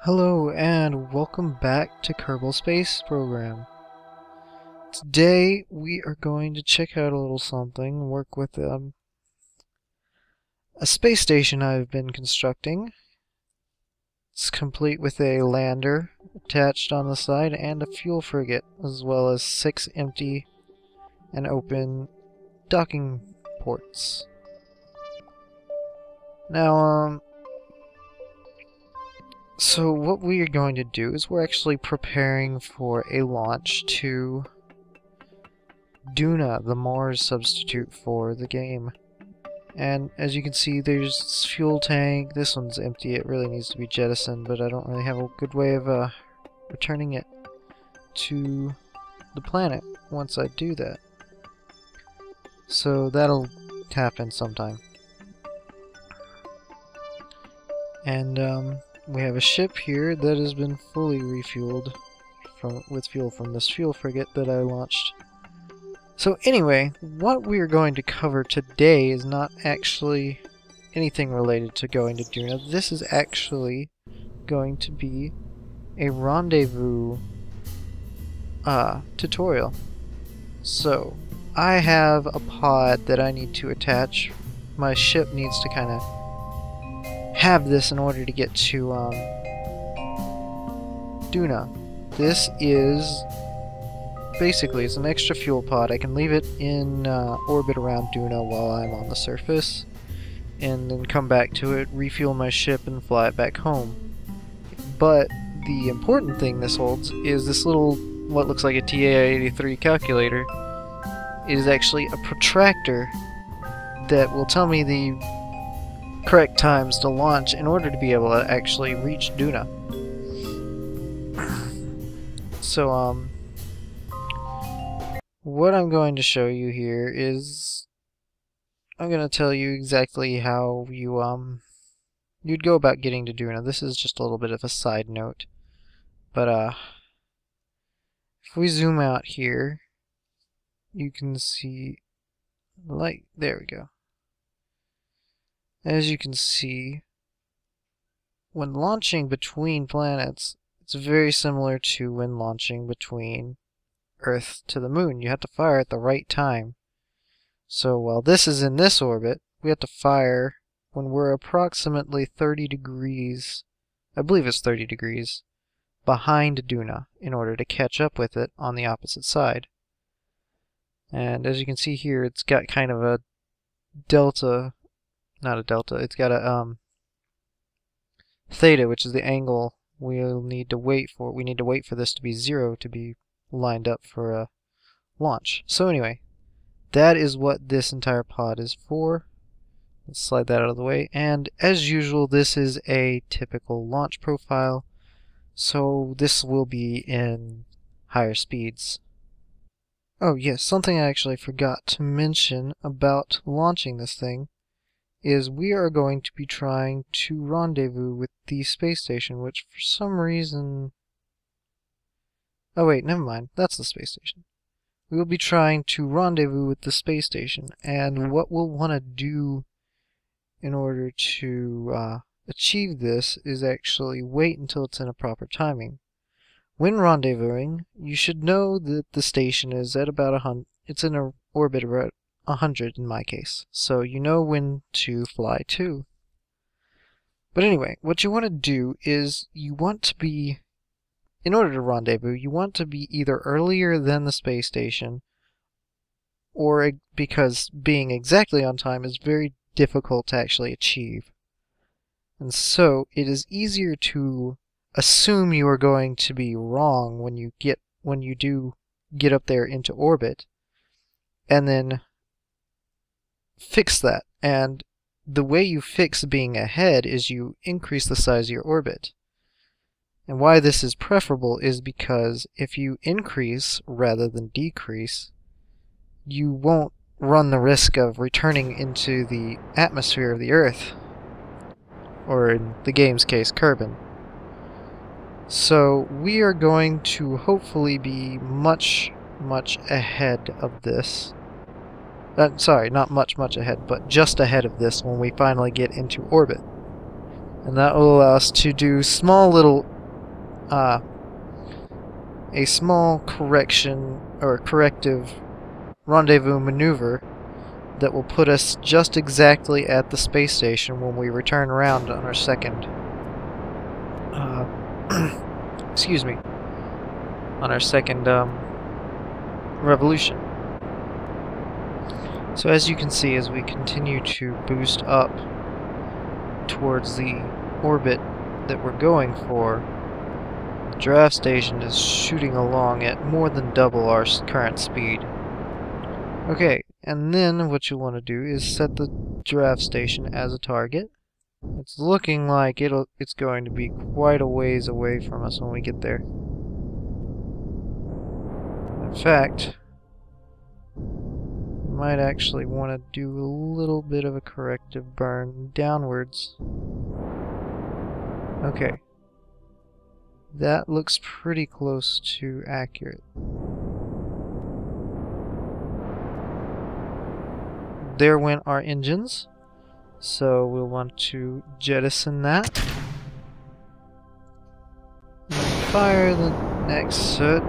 Hello and welcome back to Kerbal Space Program. Today we are going to check out a little something, work with a space station I've been constructing. It's complete with a lander attached on the side and a fuel frigate, as well as 6 empty and open docking ports. Now, so what we are going to do is we're actually preparing for a launch to Duna, the Mars substitute for the game. And as you can see, there's this fuel tank. This one's empty. It really needs to be jettisoned, but I don't really have a good way of returning it to the planet once I do that. So that'll happen sometime. And we have a ship here that has been fully refueled with fuel from this fuel frigate that I launched. So anyway, what we are going to cover today is not actually anything related to going to Duna. This is actually going to be a rendezvous tutorial. So I have a pod that I need to attach. My ship needs to kind of have this in order to get to Duna. This is basically it's an extra fuel pod. I can leave it in orbit around Duna while I'm on the surface, and then come back to it, refuel my ship, and fly it back home. But the important thing this holds is this little, what looks like a TA-83 calculator. It is actually a protractor that will tell me the correct times to launch in order to be able to actually reach Duna. So, what I'm going to show you here is I'm going to tell you exactly how you'd go about getting to Duna. This is just a little bit of a side note. But if we zoom out here, you can see light. There we go. As you can see, when launching between planets, it's very similar to when launching between Earth to the Moon. You have to fire at the right time. So while this is in this orbit, we have to fire when we're approximately 30 degrees, I believe it's 30 degrees, behind Duna in order to catch up with it on the opposite side. And as you can see here, it's got kind of a delta, not a delta, it's got a theta, which is the angle we'll need to wait for. We need to wait for this to be 0 to be lined up for a launch. So anyway, that is what this entire pod is for. Let's slide that out of the way. And as usual, this is a typical launch profile. So this will be in higher speeds. Oh yes, something I actually forgot to mention about launching this thing is we are going to be trying to rendezvous with the space station, which for some reason... Oh wait, never mind. That's the space station. We will be trying to rendezvous with the space station, and what we'll want to do in order to achieve this is actually wait until it's in a proper timing. When rendezvousing, you should know that the station is at about 100. It's in an orbit about 100 in my case, so you know when to fly to. But anyway, what you want to do is you want to be, in order to rendezvous, you want to be either earlier than the space station, or because being exactly on time is very difficult to actually achieve. And so it is easier to assume you are going to be wrong when you do get up there into orbit, and then fix that. And the way you fix being ahead is you increase the size of your orbit. And why this is preferable is because if you increase rather than decrease, you won't run the risk of returning into the atmosphere of the Earth, or in the game's case, Kerbal. So we are going to hopefully be much ahead of this. Sorry, not much ahead, but just ahead of this when we finally get into orbit. And that will allow us to do a small correction or corrective rendezvous maneuver that will put us just exactly at the space station when we return around on our second excuse me, on our second revolution. So as you can see, as we continue to boost up towards the orbit that we're going for, the draft station is shooting along at more than double our current speed. Okay, and then what you want to do is set the draft station as a target. It's looking like it's going to be quite a ways away from us when we get there. In fact, we might actually want to do a little bit of a corrective burn downwards. Okay. That looks pretty close to accurate. There went our engines. So we'll want to jettison that. And fire the next set.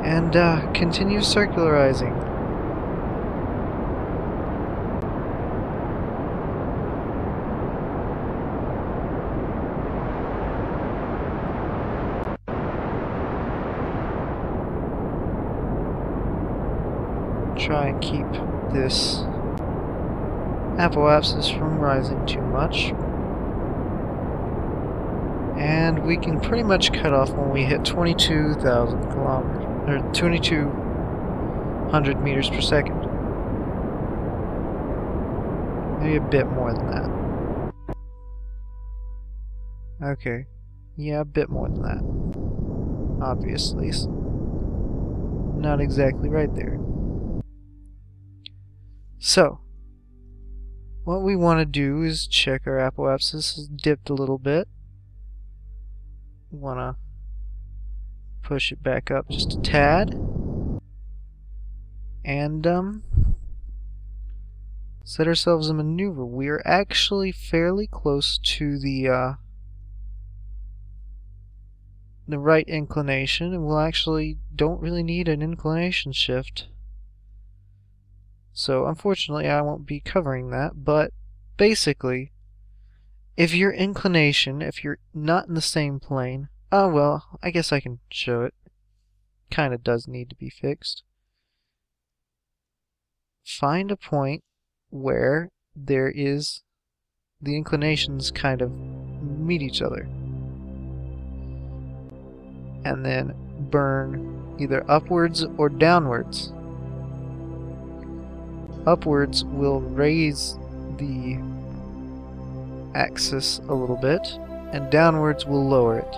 And continue circularizing. Try and keep this apoapsis from rising too much. And we can pretty much cut off when we hit 22,000 kilometers, or 2,200 meters per second. Maybe a bit more than that. Okay. Yeah, a bit more than that. Obviously. Not exactly right there. So, what we want to do is check our apoapsis has dipped a little bit. We want to push it back up just a tad. And set ourselves a maneuver. We are actually fairly close to the right inclination, and we'll actually don't really need an inclination shift. So unfortunately I won't be covering that, but basically if your inclination, if you're not in the same plane, oh well, I guess I can show it. Kinda does need to be fixed. Find a point where there is the inclinations kind of meet each other. And then burn either upwards or downwards. Upwards will raise the axis a little bit, and downwards will lower it.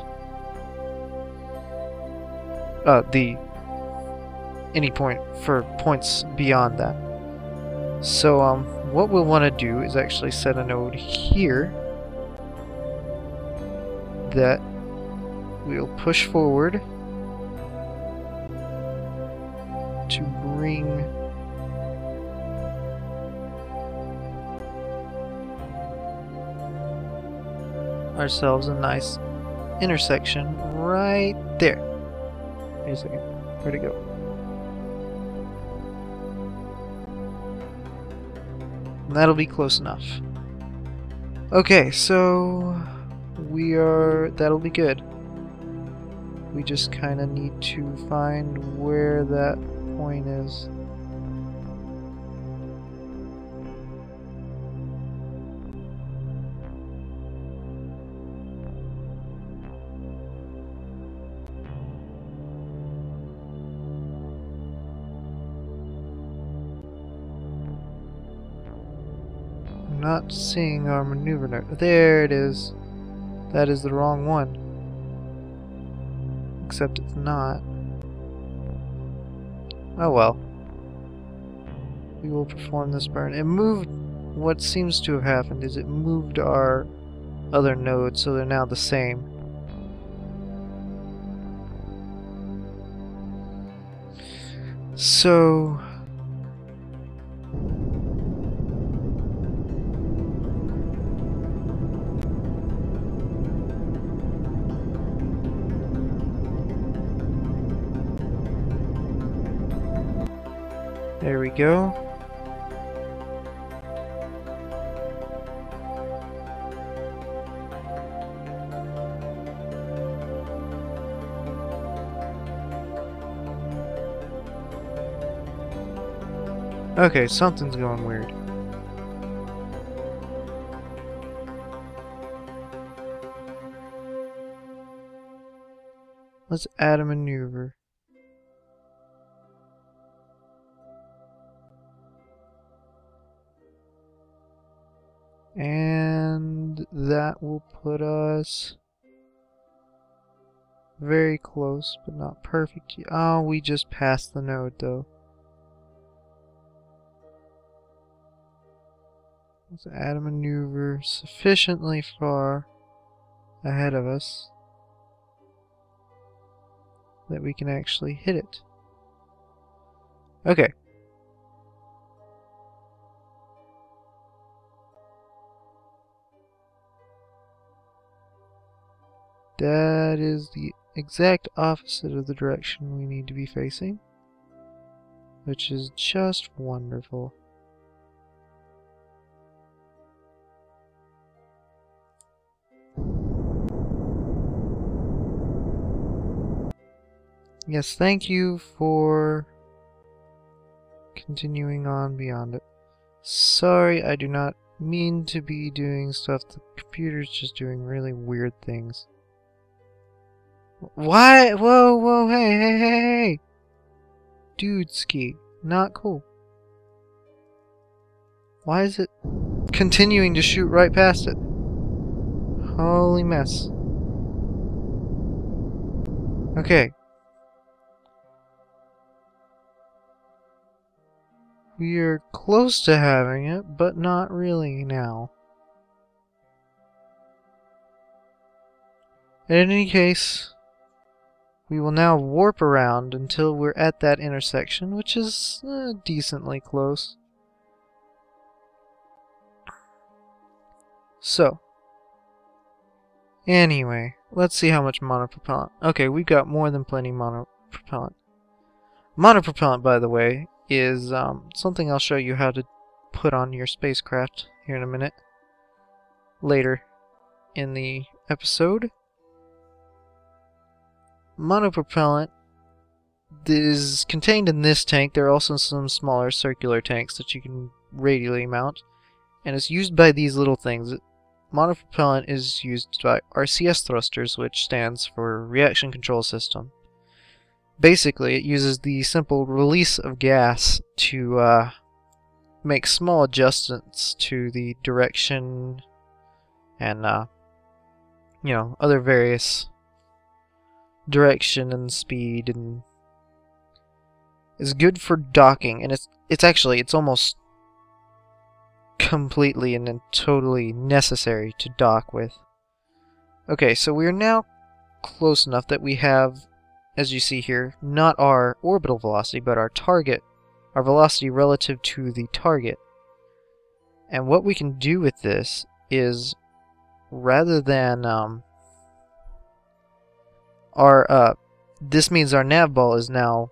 Any point for points beyond that. So what we'll want to do is actually set a node here that we'll push forward to bring ourselves a nice intersection right there. Wait a second. Where'd it go? And that'll be close enough. Okay, so that'll be good. We just kind of need to find where that point is. I'm not seeing our maneuver node. There it is. That is the wrong one. Except it's not. Oh well. We will perform this burn. It moved. What seems to have happened is it moved our other nodes, so they're now the same. So There we go. Okay, something's going weird. Let's add a maneuver. And that will put us very close, but not perfect. Oh, we just passed the node though. Let's add a maneuver sufficiently far ahead of us that we can actually hit it. Okay. That is the exact opposite of the direction we need to be facing, which is just wonderful. Yes, thank you for continuing on beyond it. Sorry, I do not mean to be doing stuff. The computer's just doing really weird things. Why? Whoa, whoa, hey, hey, hey, hey! Dude ski. Not cool. Why is it continuing to shoot right past it? Holy mess. Okay. We are close to having it, but not really now. In any case, we will now warp around until we're at that intersection, which is decently close. So, anyway, let's see how much monopropellant. Okay, we've got more than plenty monopropellant. Monopropellant, by the way, is something I'll show you how to put on your spacecraft here in a minute. Later in the episode. Monopropellant is contained in this tank. There are also some smaller circular tanks that you can radially mount. And it's used by these little things. Monopropellant is used by RCS thrusters, which stands for Reaction Control System. Basically, it uses the simple release of gas to make small adjustments to the direction and, you know, other various direction and speed, and is good for docking. And it's almost completely and totally necessary to dock with. Okay, so we are now close enough that we have, as you see here, not our orbital velocity, but our target, our velocity relative to the target. And what we can do with this is, rather than this means our nav ball is now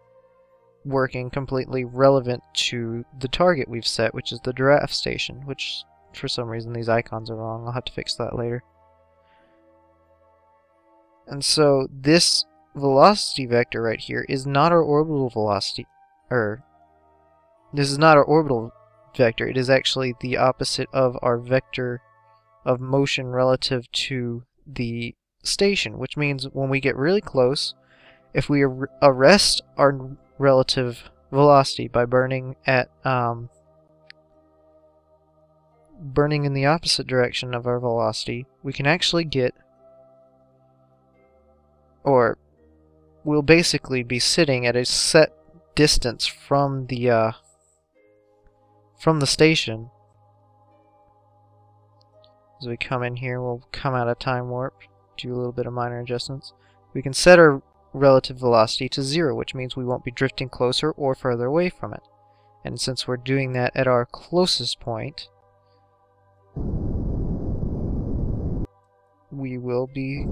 working completely relevant to the target we've set, which is the draft station, which for some reason these icons are wrong. I'll have to fix that later. And so this velocity vector right here is not our orbital velocity, this is not our orbital vector. It is actually the opposite of our vector of motion relative to the station, which means when we get really close, if we arrest our relative velocity by burning at burning in the opposite direction of our velocity, we can actually get, or we'll basically be sitting at a set distance from the station. As we come in here, we'll come out of time warp, do a little bit of minor adjustments. We can set our relative velocity to 0, which means we won't be drifting closer or further away from it. And since we're doing that at our closest point, we will be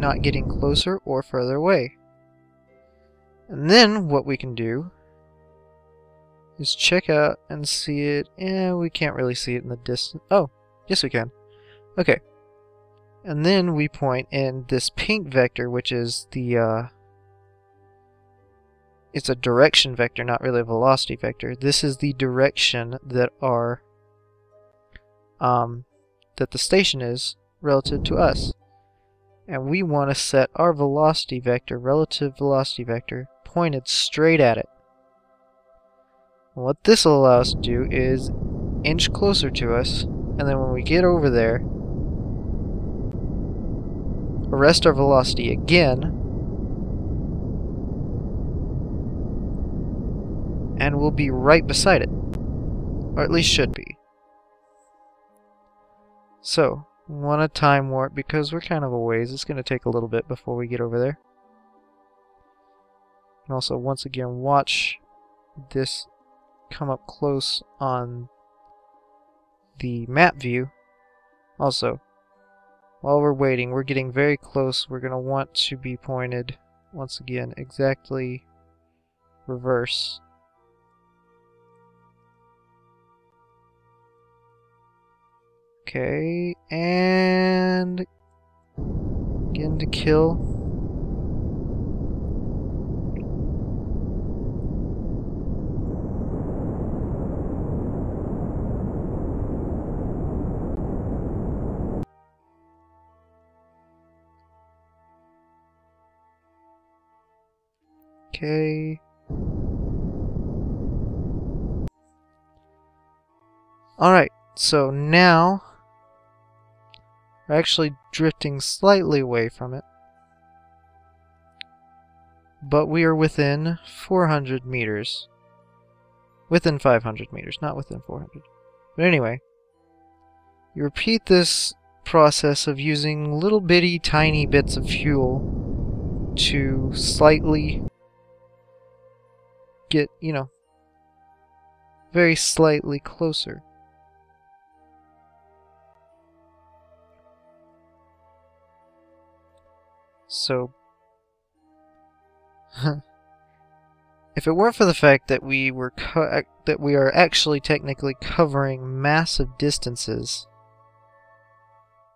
not getting closer or further away. And then what we can do is check out and see it. We can't really see it in the distance. Oh, yes we can. Okay. And then we point in this pink vector, which is the it's a direction vector, not really a velocity vector. This is the direction that that the station is relative to us. And we want to set our velocity vector, relative velocity vector, pointed straight at it. And what this will allow us to do is inch closer to us, and then when we get over there, arrest our velocity again, and we'll be right beside it. Or at least should be. So, we want to time warp because we're kind of a ways. It's going to take a little bit before we get over there. And also, once again, watch this come up close on the map view. Also, while we're waiting, we're getting very close. We're going to want to be pointed, once again, exactly reverse. Okay, and again to kill. Okay. Alright, so now we're actually drifting slightly away from it. But we are within 400 meters. Within 500 meters, not within 400. But anyway, you repeat this process of using little bitty tiny bits of fuel to slightly get, very slightly closer. So, if it weren't for the fact that we are actually technically covering massive distances,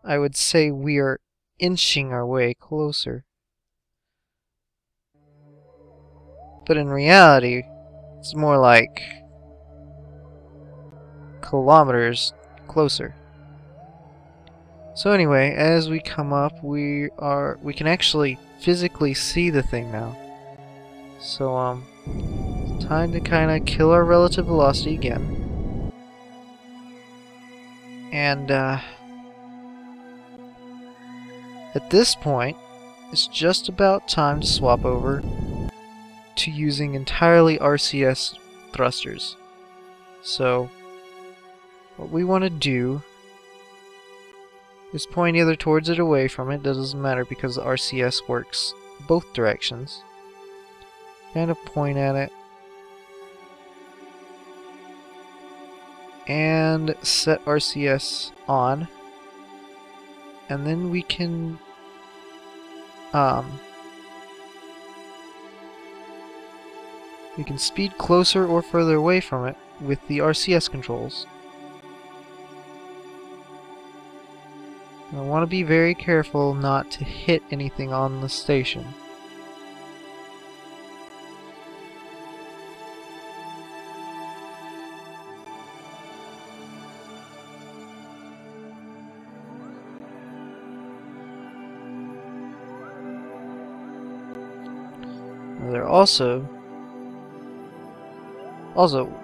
I would say we are inching our way closer. But in reality, it's more like kilometers closer. So anyway, as we come up, we can actually physically see the thing now. So it's time to kind of kill our relative velocity again. And at this point, it's just about time to swap over to using entirely RCS thrusters. So what we want to do is point either towards it or away from it. That doesn't matter because the RCS works both directions. Kind of point at it and set RCS on, and then we can speed closer or further away from it with the RCS controls. I want to be very careful not to hit anything on the station. Now there also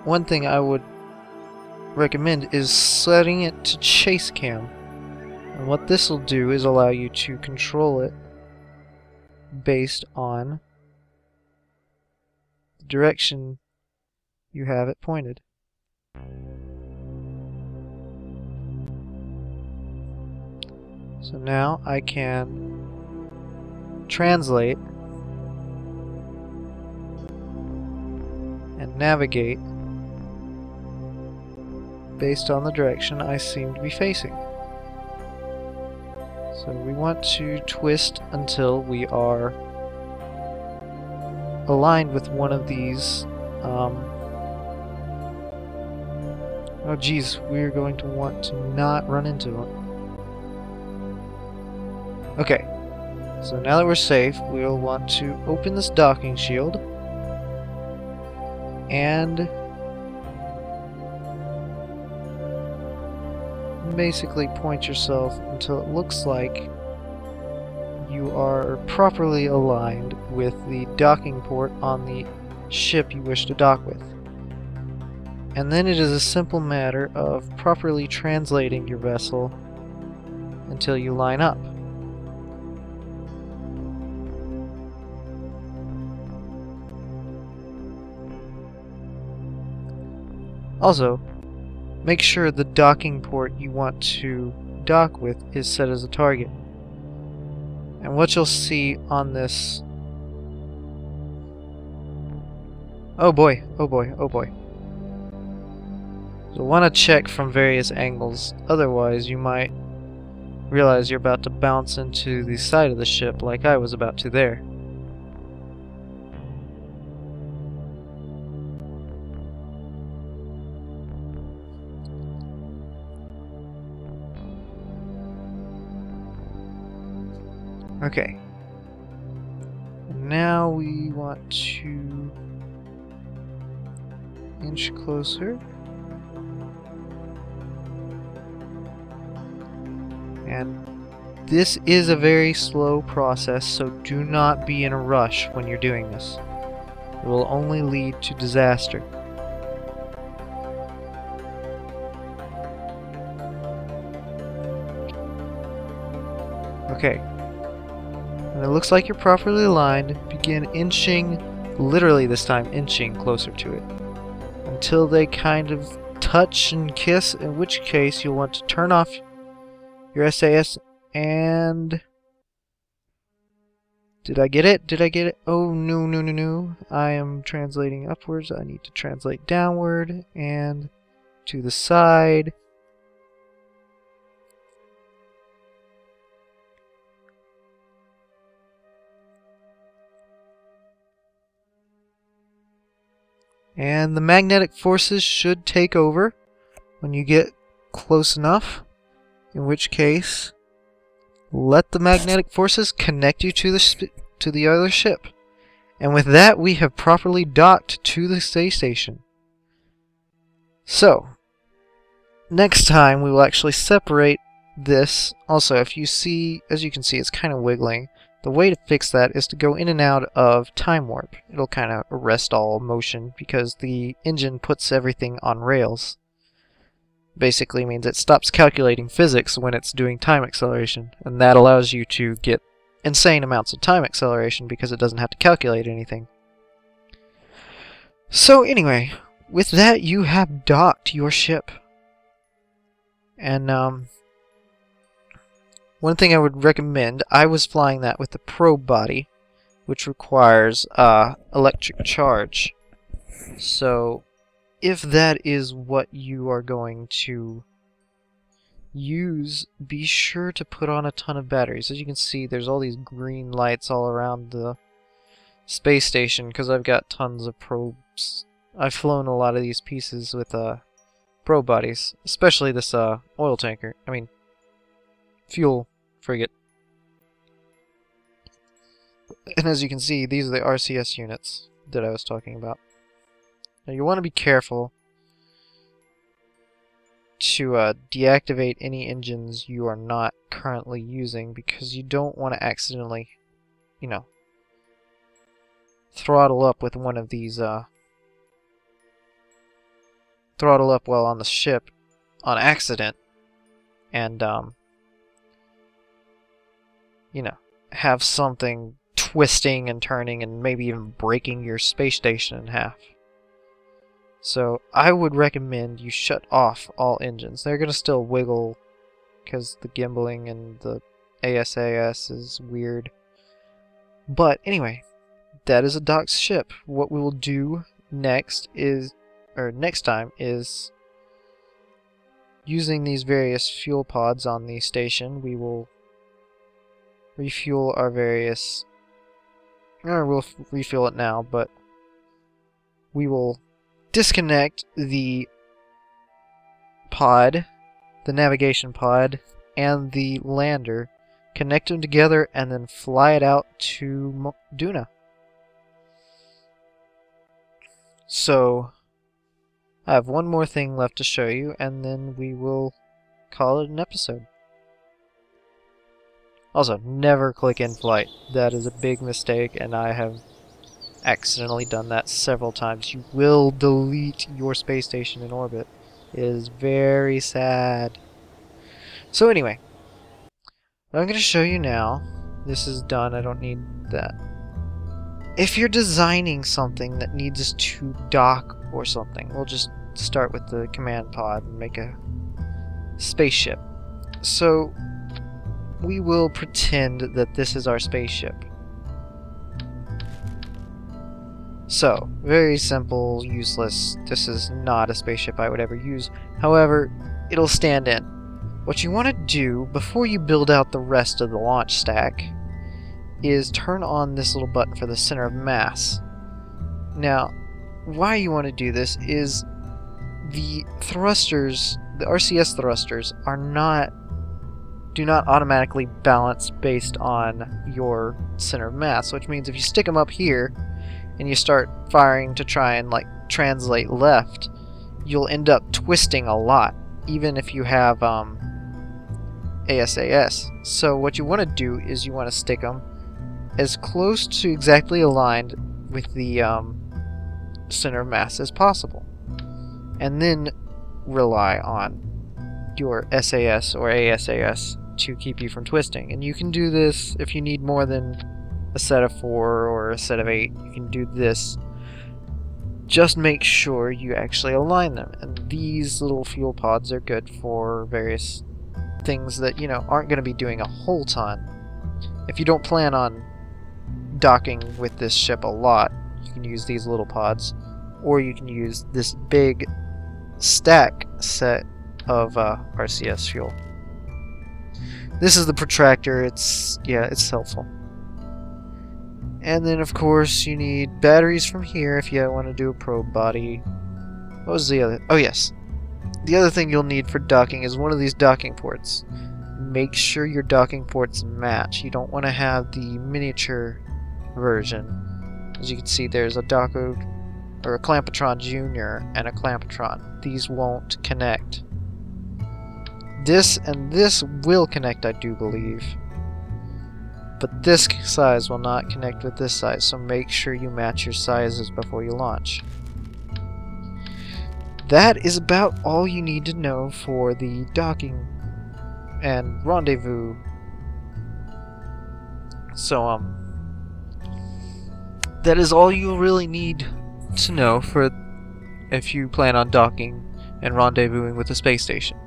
one thing I would recommend is setting it to chase cam. And what this will do is allow you to control it based on the direction you have it pointed. So now I can translate and navigate based on the direction I seem to be facing. So we want to twist until we are aligned with one of these. Oh geez, we're going to want to not run into them. Okay, so now that we're safe, we'll want to open this docking shield and basically point yourself until it looks like you are properly aligned with the docking port on the ship you wish to dock with. And then it is a simple matter of properly translating your vessel until you line up. Also, make sure the docking port you want to dock with is set as a target. And what you'll see on this... Oh boy, oh boy, oh boy. You'll want to check from various angles, otherwise you might realize you're about to bounce into the side of the ship like I was about to there. Okay. Now we want to inch closer. And this is a very slow process, so do not be in a rush when you're doing this. It will only lead to disaster. Okay. When it looks like you're properly aligned, begin inching, literally this time inching closer to it, until they kind of touch and kiss, in which case you'll want to turn off your SAS and... Did I get it? Did I get it? Oh, no, no, no, no. I am translating upwards. I need to translate downward and to the side. And the magnetic forces should take over when you get close enough. In which case, let the magnetic forces connect you to the other ship. And with that, we have properly docked to the space station. So, next time we will actually separate this. Also, if you see, as you can see, it's kind of wiggling. The way to fix that is to go in and out of time warp. It'll kind of arrest all motion because the engine puts everything on rails. Basically means it stops calculating physics when it's doing time acceleration, and that allows you to get insane amounts of time acceleration because it doesn't have to calculate anything. So anyway, with that you have docked your ship. And one thing I would recommend, I was flying that with the probe body, which requires electric charge. So if that is what you are going to use, be sure to put on a ton of batteries. As you can see, there's all these green lights all around the space station because I've got tons of probes. I've flown a lot of these pieces with probe bodies, especially this oil tanker. I mean, fuel frigate. And as you can see, these are the RCS units that I was talking about. Now you want to be careful to deactivate any engines you are not currently using because you don't want to accidentally, you know, throttle up with one of these, throttle up while on the ship on accident and, you know, have something twisting and turning and maybe even breaking your space station in half. So I would recommend you shut off all engines. They're going to still wiggle because the gimbaling and the ASAS is weird. But anyway, that is a docked ship. What we will do next time is using these various fuel pods on the station, we will refuel our various... we'll refuel it now, but we will disconnect the pod, the navigation pod, and the lander, connect them together, and then fly it out to Duna. So, I have one more thing left to show you, and then we will call it an episode. Also, never click in flight. That is a big mistake, and I have accidentally done that several times. You will delete your space station in orbit. It is very sad. So anyway, what I'm going to show you now, this is done, I don't need that. If you're designing something that needs to dock or something, we'll just start with the command pod and make a spaceship. So we will pretend that this is our spaceship. So, very simple, useless. This is not a spaceship I would ever use. However, it'll stand in. What you want to do before you build out the rest of the launch stack is turn on this little button for the center of mass. Now, why you want to do this is the thrusters, the RCS thrusters, do not automatically balance based on your center of mass, which means if you stick them up here and you start firing to try and like translate left, you'll end up twisting a lot, even if you have ASAS. So what you want to do is you want to stick them as close to exactly aligned with the center of mass as possible, and then rely on your SAS or ASAS to keep you from twisting. And you can do this if you need more than a set of 4 or a set of 8. You can do this. Just make sure you actually align them. And these little fuel pods are good for various things that, you know, aren't going to be doing a whole ton. If you don't plan on docking with this ship a lot, you can use these little pods, or you can use this big stack set of RCS fuel. This is the protractor. It's helpful. And then of course you need batteries from here if you want to do a probe body. What was the other? Oh yes. The other thing you'll need for docking is one of these docking ports. Make sure your docking ports match. You don't want to have the miniature version. As you can see, there's a a Clampatron Junior and a Clampatron. These won't connect. This and this will connect, I do believe. But this size will not connect with this size, so make sure you match your sizes before you launch. That is about all you need to know for the docking and rendezvous. So, that is all you really need to know for if you plan on docking and rendezvousing with the space station.